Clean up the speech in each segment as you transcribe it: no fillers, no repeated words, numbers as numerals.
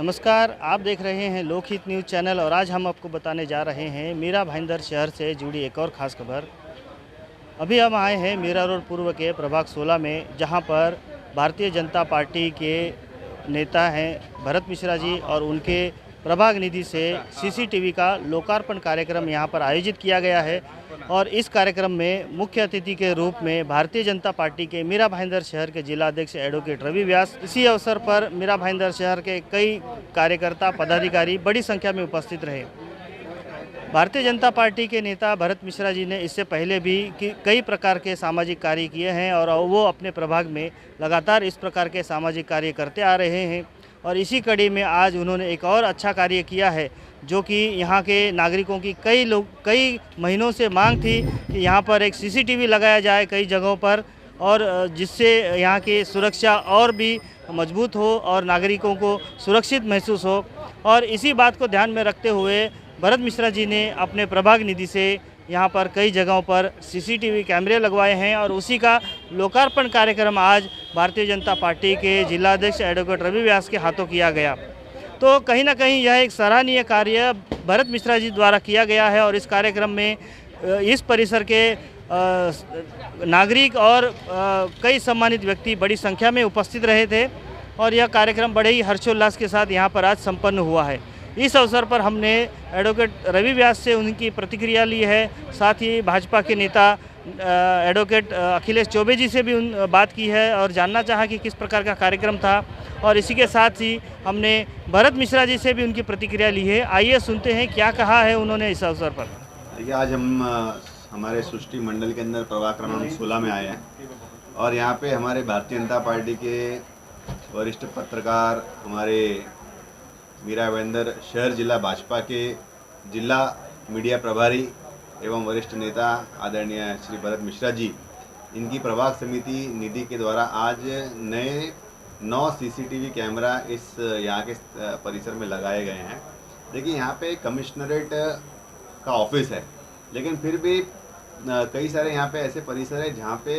नमस्कार, आप देख रहे हैं लोकहित न्यूज़ चैनल और आज हम आपको बताने जा रहे हैं मीरा भाईंदर शहर से जुड़ी एक और ख़ास खबर। अभी हम आए हैं मीरा रोड पूर्व के प्रभाग 16 में, जहां पर भारतीय जनता पार्टी के नेता हैं भरत मिश्रा जी और उनके प्रभाग निधि से सीसीटीवी का लोकार्पण कार्यक्रम यहां पर आयोजित किया गया है। और इस कार्यक्रम में मुख्य अतिथि के रूप में भारतीय जनता पार्टी के मीरा भाईंदर शहर के जिला अध्यक्ष एडवोकेट रवि व्यास, इसी अवसर पर मीरा भाईंदर शहर के कई कार्यकर्ता पदाधिकारी बड़ी संख्या में उपस्थित रहे। भारतीय जनता पार्टी के नेता भरत मिश्रा जी ने इससे पहले भी कई प्रकार के सामाजिक कार्य किए हैं और वो अपने प्रभाग में लगातार इस प्रकार के सामाजिक कार्य करते आ रहे हैं। और इसी कड़ी में आज उन्होंने एक और अच्छा कार्य किया है, जो कि यहाँ के नागरिकों की कई महीनों से मांग थी कि यहाँ पर एक सीसीटीवी लगाया जाए कई जगहों पर, और जिससे यहाँ की सुरक्षा और भी मजबूत हो और नागरिकों को सुरक्षित महसूस हो। और इसी बात को ध्यान में रखते हुए भरत मिश्रा जी ने अपने प्रभाग निधि से यहाँ पर कई जगहों पर सीसीटीवी कैमरे लगवाए हैं और उसी का लोकार्पण कार्यक्रम आज भारतीय जनता पार्टी के जिलाध्यक्ष एडवोकेट रवि व्यास के हाथों किया गया। तो कहीं ना कहीं यह एक सराहनीय कार्य भरत मिश्रा जी द्वारा किया गया है और इस कार्यक्रम में इस परिसर के नागरिक और कई सम्मानित व्यक्ति बड़ी संख्या में उपस्थित रहे थे और यह कार्यक्रम बड़े ही हर्षोल्लास के साथ यहाँ पर आज संपन्न हुआ है। इस अवसर पर हमने एडवोकेट रवि व्यास से उनकी प्रतिक्रिया ली है, साथ ही भाजपा के नेता एडवोकेट अखिलेश चौबे जी से भी बात की है और जानना चाहा कि किस प्रकार का कार्यक्रम था। और इसी के साथ ही हमने भरत मिश्रा जी से भी उनकी प्रतिक्रिया ली है। आइए सुनते हैं क्या कहा है उन्होंने इस अवसर पर। देखिए, आज हम हमारे सृष्टि मंडल के अंदर प्रभाग क्रमांक 16 में आए हैं और यहाँ पे हमारे भारतीय जनता पार्टी के वरिष्ठ पत्रकार, हमारे मीरा भाईंदर शहर जिला भाजपा के जिला मीडिया प्रभारी एवं वरिष्ठ नेता आदरणीय श्री भरत मिश्रा जी, इनकी प्रभाग समिति निधि के द्वारा आज नए 9 सीसीटीवी कैमरा इस यहाँ के परिसर में लगाए गए हैं। देखिए, यहाँ पे कमिश्नरेट का ऑफिस है, लेकिन फिर भी कई सारे यहाँ पे ऐसे परिसर है जहाँ पे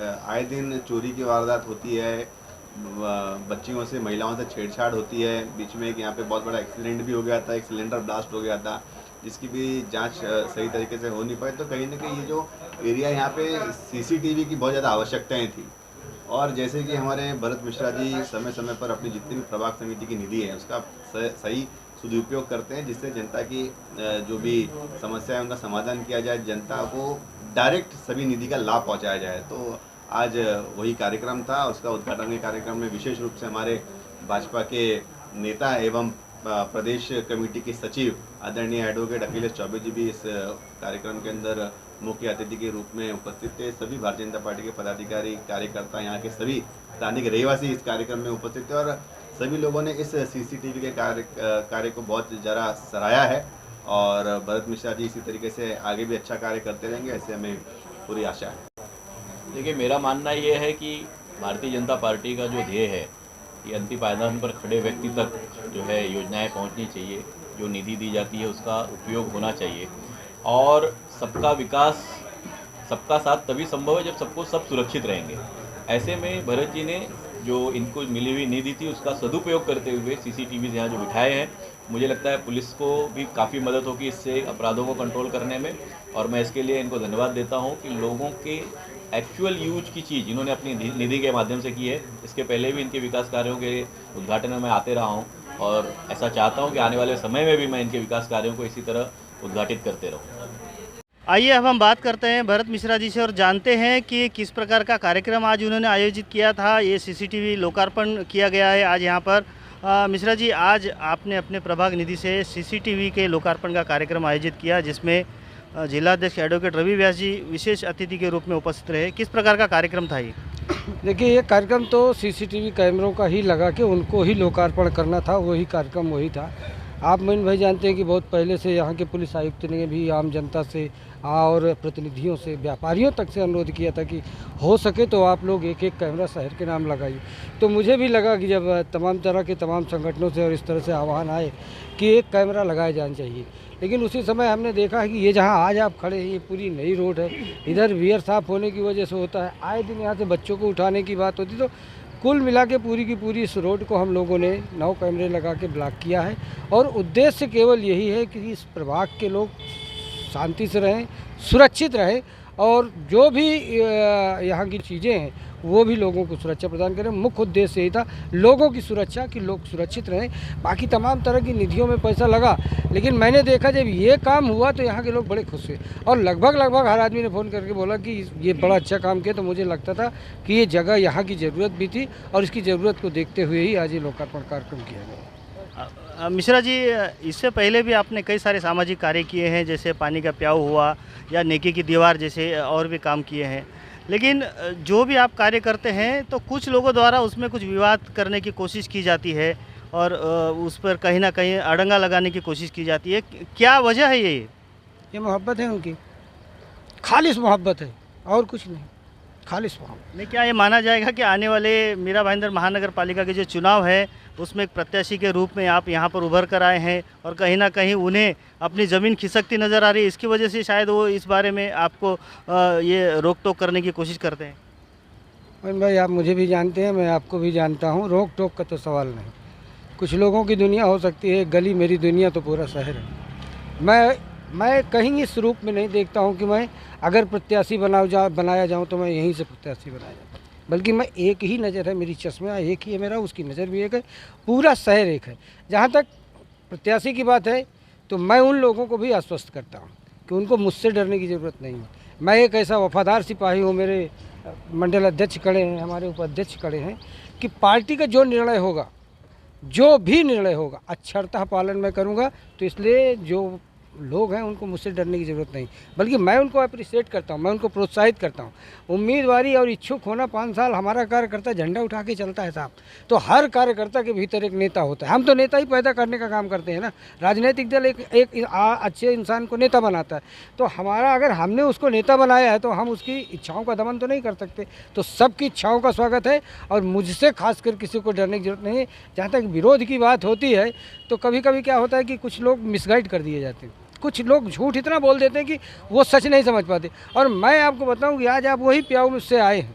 आए दिन चोरी की वारदात होती है, बच्चियों से, महिलाओं से छेड़छाड़ होती है। बीच में एक यहाँ पे बहुत बड़ा एक्सीडेंट भी हो गया था, एक सिलेंडर ब्लास्ट हो गया था, जिसकी भी जांच सही तरीके से हो नहीं पाई। तो कहीं ना कहीं ये जो एरिया यहाँ पे सीसीटीवी की बहुत ज़्यादा आवश्यकताएं थी। और जैसे कि हमारे भरत मिश्रा जी समय समय पर अपनी जितनी भी प्रभाग समिति की निधि है उसका सही सदुपयोग करते हैं, जिससे जनता की जो भी समस्या है उनका समाधान किया जाए, जनता को डायरेक्ट सभी निधि का लाभ पहुँचाया जाए। तो आज वही कार्यक्रम था। उसका उद्घाटन के कार्यक्रम में विशेष रूप से हमारे भाजपा के नेता एवं प्रदेश कमेटी के सचिव आदरणीय एडवोकेट अखिलेश चौबे जी भी इस कार्यक्रम के अंदर मुख्य अतिथि के रूप में उपस्थित थे। सभी भारतीय जनता पार्टी के पदाधिकारी, कार्यकर्ता, यहाँ के सभी स्थानीय रहवासी इस कार्यक्रम में उपस्थित थे और सभी लोगों ने इस सीसीटीवी के कार्य को बहुत ज़्यादा सराहा है। और भरत मिश्रा जी इसी तरीके से आगे भी अच्छा कार्य करते रहेंगे, ऐसे हमें पूरी आशा है। देखिए, मेरा मानना ये है कि भारतीय जनता पार्टी का जो ध्येय है कि अंतिम पायदान पर खड़े व्यक्ति तक जो है योजनाएं पहुंचनी चाहिए, जो निधि दी जाती है उसका उपयोग होना चाहिए और सबका विकास, सबका साथ तभी संभव है जब सब सुरक्षित रहेंगे। ऐसे में भरत जी ने जो इनको मिली हुई निधि थी उसका सदुपयोग करते हुए सीसीटीवी यहाँ जो बिठाए हैं, मुझे लगता है पुलिस को भी काफ़ी मदद होगी इससे अपराधों को कंट्रोल करने में। और मैं इसके लिए इनको धन्यवाद देता हूँ कि लोगों के एक्चुअल यूज की चीज़ इन्होंने अपनी निधि के माध्यम से की है। इसके पहले भी इनके विकास कार्यों के उद्घाटन में मैं आते रहा हूँ और ऐसा चाहता हूँ कि आने वाले समय में भी मैं इनके विकास कार्यों को इसी तरह उद्घाटित करते रहूँ। आइए अब हम बात करते हैं भरत मिश्रा जी से और जानते हैं कि किस प्रकार का कार्यक्रम आज उन्होंने आयोजित किया था। ये सीसीटीवी लोकार्पण किया गया है आज यहाँ पर। मिश्रा जी, आज आपने अपने प्रभाग निधि से सीसीटीवी के लोकार्पण का कार्यक्रम आयोजित किया, जिसमें जिलाध्यक्ष एडवोकेट रवि व्यास जी विशेष अतिथि के रूप में उपस्थित रहे। किस प्रकार का कार्यक्रम था ये? देखिए, ये कार्यक्रम तो सीसीटीवी कैमरों का ही लगा के उनको ही लोकार्पण करना था, वही कार्यक्रम वही था। आप मोइन भाई जानते हैं कि बहुत पहले से यहाँ के पुलिस आयुक्त ने भी आम जनता से और प्रतिनिधियों से, व्यापारियों तक से अनुरोध किया था कि हो सके तो आप लोग एक एक कैमरा शहर के नाम लगाइए। तो मुझे भी लगा कि जब तमाम तरह के तमाम संगठनों से और इस तरह से आह्वान आए कि एक कैमरा लगाया जाना चाहिए, लेकिन उसी समय हमने देखा है कि ये जहाँ आज आप खड़े हैं ये पूरी नई रोड है, इधर वियर साफ होने की वजह से होता है, आए दिन यहाँ से बच्चों को उठाने की बात होती, तो कुल मिला के पूरी की पूरी इस रोड को हम लोगों ने 9 कैमरे लगा के ब्लॉक किया है और उद्देश्य केवल यही है कि इस प्रभाग के लोग शांति से रहें, सुरक्षित रहें और जो भी यहाँ की चीज़ें हैं वो भी लोगों को सुरक्षा प्रदान करें। मुख्य उद्देश्य यही था लोगों की सुरक्षा, कि लोग सुरक्षित रहें। बाकी तमाम तरह की निधियों में पैसा लगा, लेकिन मैंने देखा जब ये काम हुआ तो यहाँ के लोग बड़े खुश हुए और लगभग हर आदमी ने फ़ोन करके बोला कि ये बड़ा अच्छा काम किया। तो मुझे लगता था कि ये जगह यहाँ की ज़रूरत भी थी और इसकी ज़रूरत को देखते हुए ही आज ये लोकार्पण कार्यक्रम किया गया। मिश्रा जी, इससे पहले भी आपने कई सारे सामाजिक कार्य किए हैं, जैसे पानी का प्याऊ हुआ या नेकी की दीवार जैसे और भी काम किए हैं, लेकिन जो भी आप कार्य करते हैं तो कुछ लोगों द्वारा उसमें कुछ विवाद करने की कोशिश की जाती है और उस पर कहीं ना कहीं अड़ंगा लगाने की कोशिश की जाती है। क्या वजह है ये मोहब्बत है उनकी, खालिश मोहब्बत है और कुछ नहीं, खालिश मोहब्बत। नहीं, क्या ये माना जाएगा कि आने वाले मीरा भाईंदर महानगर पालिका के जो चुनाव है उसमें एक प्रत्याशी के रूप में आप यहाँ पर उभर कर आए हैं और कहीं ना कहीं उन्हें अपनी ज़मीन खिसकती नज़र आ रही है, इसकी वजह से शायद वो इस बारे में आपको ये रोक टोक करने की कोशिश करते हैं? मोहन भाई, आप मुझे भी जानते हैं, मैं आपको भी जानता हूँ, रोक टोक का तो सवाल नहीं। कुछ लोगों की दुनिया हो सकती है, गली मेरी दुनिया तो पूरा शहर है। मैं कहीं इस रूप में नहीं देखता हूँ कि मैं अगर प्रत्याशी बनाया जाऊँ तो मैं यहीं से प्रत्याशी बनाया जाऊँ, बल्कि मैं एक ही नज़र है मेरी, चश्मा एक ही है मेरा, उसकी नज़र भी एक है, पूरा शहर एक है। जहाँ तक प्रत्याशी की बात है तो मैं उन लोगों को भी आश्वस्त करता हूँ कि उनको मुझसे डरने की ज़रूरत नहीं है। मैं एक ऐसा वफादार सिपाही हूँ, मेरे मंडल अध्यक्ष खड़े हैं, हमारे उपाध्यक्ष खड़े हैं, कि पार्टी का जो निर्णय होगा, जो भी निर्णय होगा, अक्षरतः पालन मैं करूँगा। तो इसलिए जो लोग हैं उनको मुझसे डरने की ज़रूरत नहीं, बल्कि मैं उनको अप्रिशिएट करता हूँ, मैं उनको प्रोत्साहित करता हूँ। उम्मीदवारी और इच्छुक होना 5 साल हमारा कार्यकर्ता झंडा उठा के चलता है साहब, तो हर कार्यकर्ता के भीतर एक नेता होता है। हम तो नेता ही पैदा करने का काम करते हैं ना, राजनीतिक दल एक अच्छे इंसान को नेता बनाता है। तो हमारा, अगर हमने उसको नेता बनाया है तो हम उसकी इच्छाओं का दमन तो नहीं कर सकते। तो सबकी इच्छाओं का स्वागत है और मुझसे खासकर किसी को डरने की जरूरत नहीं है। जहाँ तक विरोध की बात होती है तो कभी कभी क्या होता है कि कुछ लोग मिसगाइड कर दिए जाते हैं, कुछ लोग झूठ इतना बोल देते हैं कि वो सच नहीं समझ पाते। और मैं आपको बताऊं कि आज आप वही प्याऊ मुझसे आए हैं,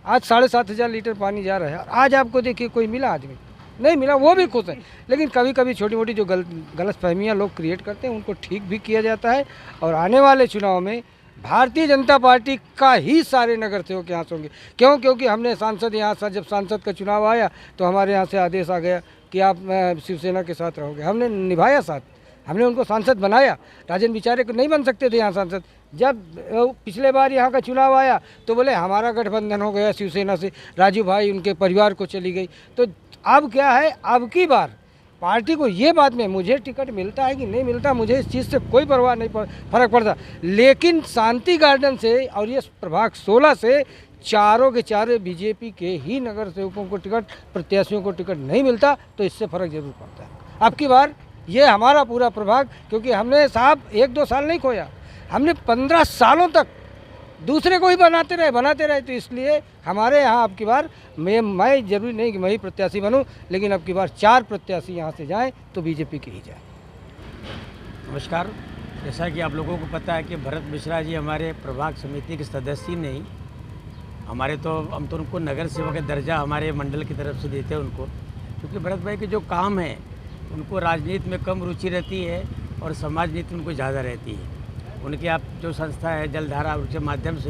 आज 7,500 लीटर पानी जा रहा है, आज आपको देखिए कोई मिला आदमी नहीं मिला, वो भी खुश है। लेकिन कभी कभी छोटी मोटी जो गलत फहमियाँ लोग क्रिएट करते हैं उनको ठीक भी किया जाता है। और आने वाले चुनाव में भारतीय जनता पार्टी का ही सारे नगर सेवक यहाँ से होंगे। क्यों? क्योंकि हमने सांसद यहाँ से, जब सांसद का चुनाव आया तो हमारे यहाँ से आदेश आ गया कि आप शिवसेना के साथ रहोगे। हमने निभाया साथ, हमने उनको सांसद बनाया। राजन बेचारे को नहीं बन सकते थे यहाँ सांसद। जब पिछले बार यहाँ का चुनाव आया तो बोले हमारा गठबंधन हो गया शिवसेना से, राजू भाई उनके परिवार को चली गई। तो अब क्या है, अब की बार पार्टी को ये बात में, मुझे टिकट मिलता है कि नहीं मिलता, मुझे इस चीज़ से कोई परवाह नहीं फर्क पड़ता। लेकिन शांति गार्डन से और ये प्रभाग 16 से चारों के चारों बीजेपी के ही नगर सेवकों को टिकट, प्रत्याशियों को टिकट नहीं मिलता, तो इससे फ़र्क जरूर पड़ता है। अब की बार ये हमारा पूरा प्रभाग, क्योंकि हमने साहब 1-2 साल नहीं खोया, हमने 15 सालों तक दूसरे को ही बनाते रहे। तो इसलिए हमारे यहाँ अब की बार मैं जरूरी नहीं कि मैं ही प्रत्याशी बनूं, लेकिन अब की बार 4 प्रत्याशी यहाँ से जाएं तो बीजेपी के ही जाए। नमस्कार। जैसा कि आप लोगों को पता है कि भरत मिश्रा जी हमारे प्रभाग समिति के सदस्य नहीं, हमारे तो हम तो उनको नगर सेवक का दर्जा हमारे मंडल की तरफ से देते हैं उनको, क्योंकि भरत भाई के जो काम है उनको राजनीति में कम रुचि रहती है और समाज नीति उनको ज़्यादा रहती है। उनकी आप जो संस्था है जलधारा, उसके माध्यम से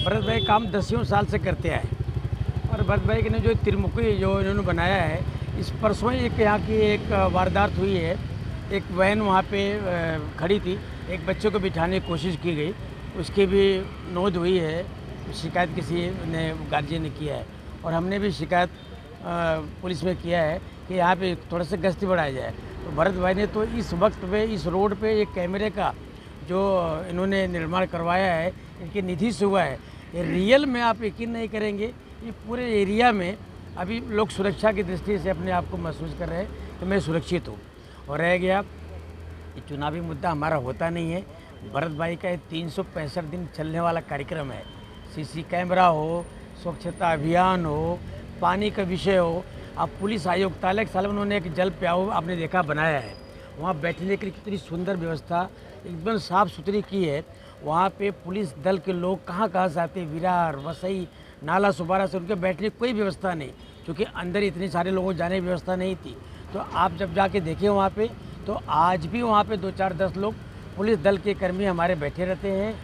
भरत भाई काम 10 साल से करते आए। और भरत भाई ने जो त्रिमुखी जो इन्होंने बनाया है, इस परसों एक यहाँ की एक वारदात हुई है, एक वैन वहाँ पे खड़ी थी, एक बच्चे को बिठाने की कोशिश की गई, उसकी भी नोंद हुई है, शिकायत किसी ने गार्जियन ने किया है और हमने भी शिकायत पुलिस में किया है कि यहाँ पे थोड़ा सा गश्ती बढ़ाया जाए। तो भरत भाई ने तो इस वक्त पे इस रोड पे एक कैमरे का जो इन्होंने निर्माण करवाया है, इनकी निधि से हुआ है। ये रियल में आप यकीन नहीं करेंगे, ये पूरे एरिया में अभी लोग सुरक्षा की दृष्टि से अपने आप को महसूस कर रहे हैं कि मैं सुरक्षित हूँ। और रह गया ये चुनावी मुद्दा हमारा होता नहीं है, भरत भाई का 365 दिन चलने वाला कार्यक्रम है। सीसी कैमरा हो, स्वच्छता अभियान हो, पानी का विषय हो। अब पुलिस आयुक्तालय के साल में उन्होंने एक जल प्याऊ आपने देखा बनाया है, वहाँ बैठने के लिए कितनी सुंदर व्यवस्था एकदम साफ़ सुथरी की है। वहाँ पे पुलिस दल के लोग कहाँ से आते, विरार, वसई, नाला सुबारा से, उनके बैठने की कोई व्यवस्था नहीं, क्योंकि अंदर इतने सारे लोगों को जाने की व्यवस्था नहीं थी। तो आप जब जाके देखें वहाँ पे, तो आज भी वहाँ पे 2, 4, 10 लोग पुलिस दल के कर्मी हमारे बैठे रहते हैं।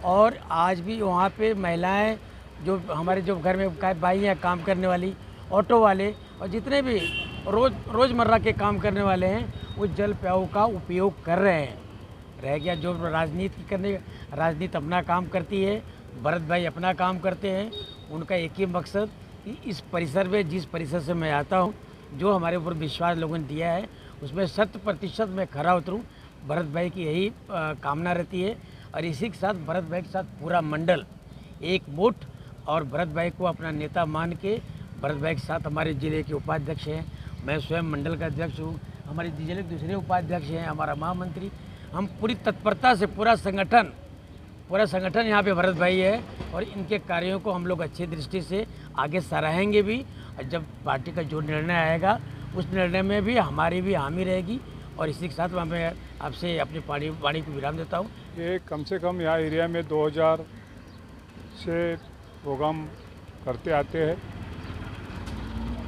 और आज भी वहाँ पे महिलाएं, जो हमारे जो घर में भाई हैं काम करने वाली, ऑटो वाले और जितने भी रोज़मर्रा के काम करने वाले हैं, वो जल प्याऊ का उपयोग कर रहे हैं। रह गया जो राजनीति अपना काम करती है, भरत भाई अपना काम करते हैं। उनका एक ही मकसद कि इस परिसर में, जिस परिसर से मैं आता हूँ, जो हमारे ऊपर विश्वास लोगों ने दिया है, उसमें 100% मैं खरा उतरूँ। भरत भाई की यही कामना रहती है। और इसी के साथ भरत भाई के साथ पूरा मंडल एकमुठ, और भरत भाई को अपना नेता मान के, भरत भाई के साथ हमारे ज़िले के उपाध्यक्ष हैं, मैं स्वयं मंडल का अध्यक्ष हूँ, हमारे ज़िले के दूसरे उपाध्यक्ष हैं, हमारा महामंत्री, हम पूरी तत्परता से पूरा संगठन यहाँ पे भरत भाई है। और इनके कार्यों को हम लोग अच्छी दृष्टि से आगे सराहेंगे भी। और जब पार्टी का जो निर्णय आएगा, उस निर्णय में भी हमारी भी हामी रहेगी। और इसी के साथ मैं आपसे अपनी वाणी को विराम देता हूँ। ये कम से कम यहाँ एरिया में 2000 से प्रोग्राम करते आते हैं।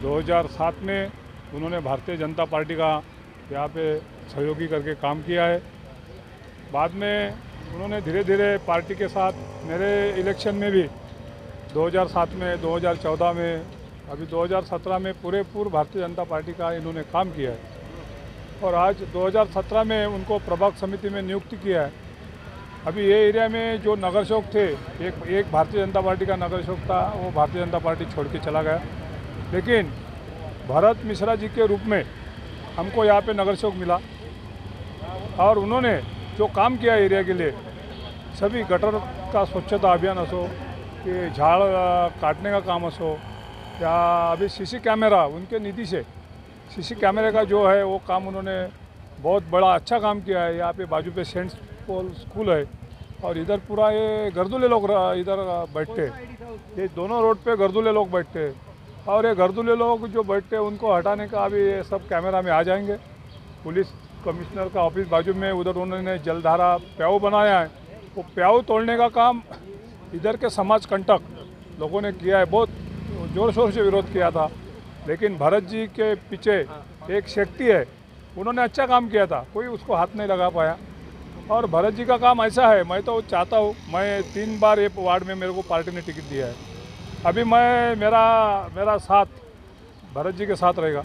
2007 में उन्होंने भारतीय जनता पार्टी का यहाँ पे सहयोगी करके काम किया है। बाद में उन्होंने धीरे धीरे पार्टी के साथ मेरे इलेक्शन में भी 2007 में, 2014 में, अभी 2017 में पूरे भारतीय जनता पार्टी का इन्होंने काम किया है। और आज 2017 में उनको प्रभाग समिति में नियुक्ति किया है। अभी ये एरिया में जो नगर सेवक थे, एक भारतीय जनता पार्टी का नगर सेवक था, वो भारतीय जनता पार्टी छोड़ के चला गया। लेकिन भरत मिश्रा जी के रूप में हमको यहाँ पे नगर सेवक मिला, और उन्होंने जो काम किया एरिया के लिए, सभी गटर का स्वच्छता अभियान असो, कि झाड़ काटने का काम असो, या अभी सीसी कैमरा, उनके निधि से सीसी कैमरे का जो है वो काम उन्होंने बहुत बड़ा अच्छा काम किया है। यहाँ पे बाजू पे सेंट पॉल स्कूल है, और इधर पूरा ये गर्दुले लोग इधर बैठते, ये दोनों रोड पे गर्दुले लोग बैठते, और ये गर्दुले लोग जो बैठते हैं उनको हटाने का अभी ये सब कैमरा में आ जाएंगे। पुलिस कमिश्नर का ऑफिस बाजू में, उधर उन्होंने जलधारा प्याऊ बनाया है, वो प्याऊ तोड़ने का काम इधर के समाज कंटक लोगों ने किया है, बहुत ज़ोर शोर से विरोध किया था। लेकिन भरत जी के पीछे एक शक्ति है, उन्होंने अच्छा काम किया था, कोई उसको हाथ नहीं लगा पाया। और भरत जी का काम ऐसा है, मैं तो चाहता हूँ, मैं 3 बार ये वार्ड में मेरे को पार्टी ने टिकट दिया है, अभी मेरा साथ भरत जी के साथ रहेगा।